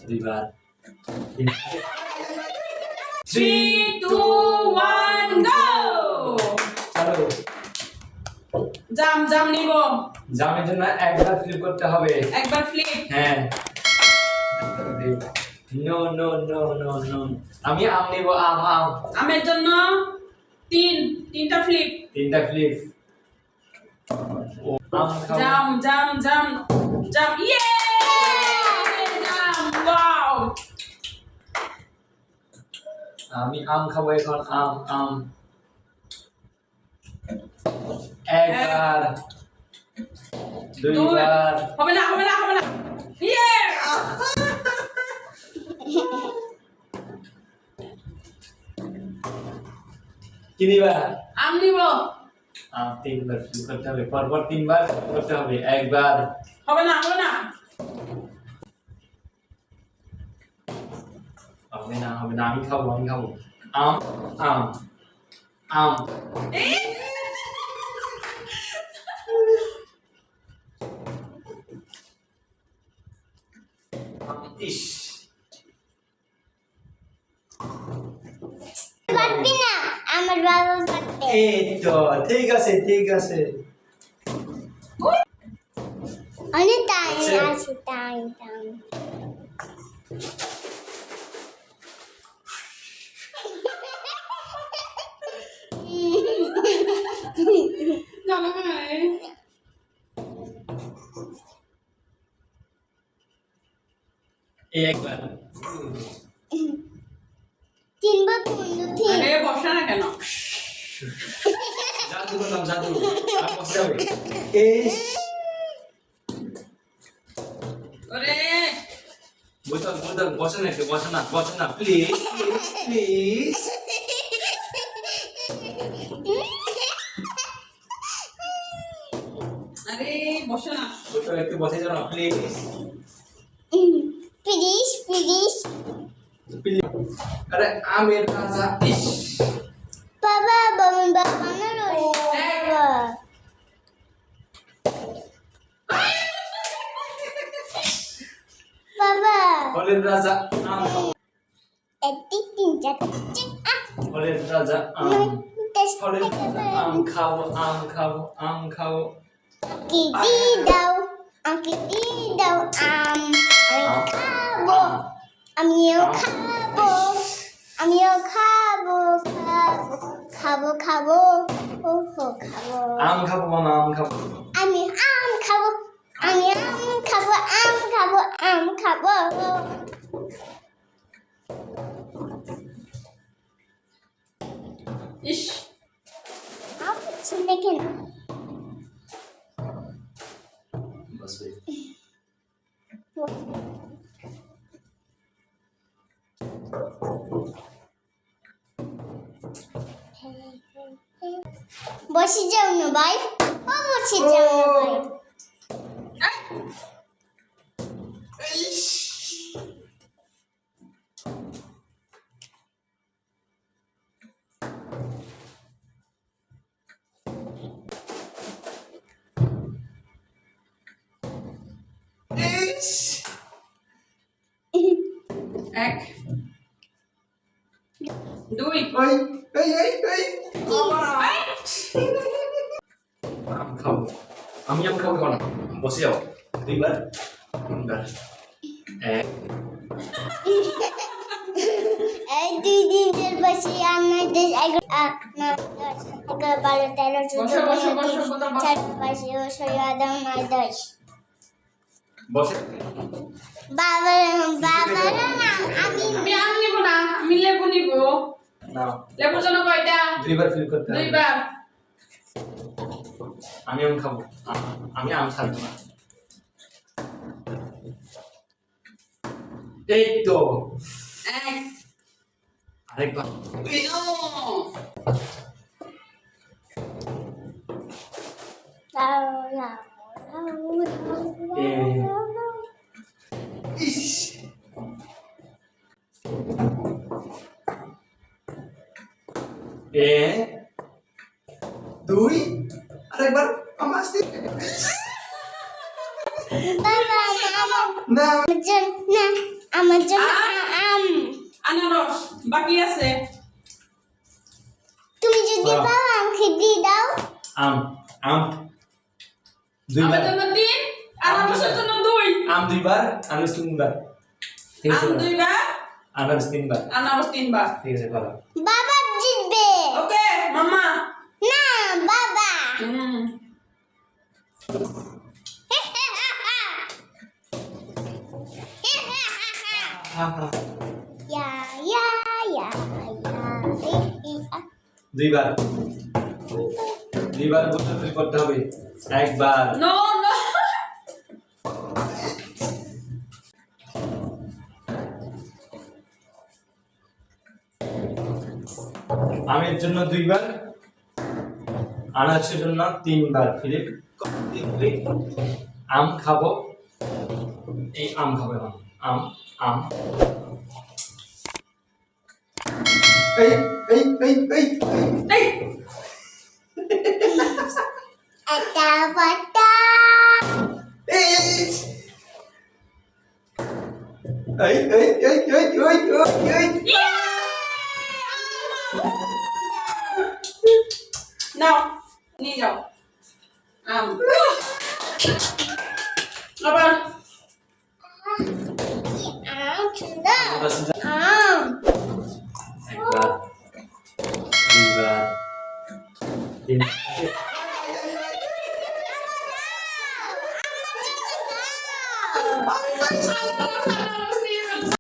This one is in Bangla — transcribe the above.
দুইবার 3 2 1 গো চলো জাম নিব জামের জন্য একবার ফ্লিপ করতে হবে একবার ফ্লিপ হ্যাঁ no no no no no আমি আম নিব আম আমের জন্য তিনটা ফ্লিপ তিনটা ফ্লিপ ও আম খাও জাম ইয়ে জাম ওয়াও আমি আম খাবো এখন আম একবার দুইবার হবে না ইয়ে কি নিবা আম নিব আম তিনবার ফ্লিপ করতে হবে পরপর তিনবার করতে হবে একবার হবে না হবে না আমি খাবো আম ইস পারবি না আমার বাবা পারবে এই তো ঠিক আছে অনেক টাইম আছে টাইম জানো ভাই একবার তিনবার বন্ধু আরে বসা না কেন জাদু করলাম জাদু আর বসে হবে ইস ওরে বোতল বসে না প্লিজ আরে বসে না বোতল একটু বসে যাও না প্লিজ প্লিজ আরে আমের রাজা ইস বাবা না রে বাবা বাবা ফলের রাজা আম খাও একটি তিন চারটি ফলের রাজা আম ফলের রাজা আম খাও কিটি দাও আম আমিও খাবো খাবো আম খাবো মামা আম খাবো আমি আম খাবো ইস শুনে কেন বসবে বসে যাও না ভাই বসে যাও না ভাই এক দুই আম খাবো আমি আম খাবো না বসে যাও দুইবার তিনবার এক এই 2 দিনের বসে আমার 11 12 বসে বাবা না আমি আম নিব না আমি লেবু নিব না লেবুর জন্য কয়টা দুইবার ফিল করতে হবে দুইবার আমি আম খাবো আমি আম ছাড়বো না এই তো এক আরেকবার ইস দুই আরেকবার আমার আসতে বাবা না আমার আমার জন্য আম আনারস বাকি আছে তুমি যদি পাও আমাকে দিয়ে দাও আম আম দুইবার আমার জন্য 3 আনারসের জন্য 2 আম দুইবার আনারস তিনবার ঠিক আছে আম 2 বার আনারস তিনবার আনারস 3 বার ঠিক আছে করো বাবা জিতবে ওকে মাম্মা না বাবা ইয়া ইয়া ইয়া ইয়া দুইবার দুইবার গোসল করতে হবে একবার নো নো আমের জন্য দুইবার আনারসের জন্য তিনবার ফিলিপ আম খাবো এই আম খাবো এখন আম আম এই এই এই এই এই এটা বাটা এই এই এই এই এই এই এই নাও নিয়ে যাও আম আবার আম সুন্দর আম একবার দুইবার তিনবার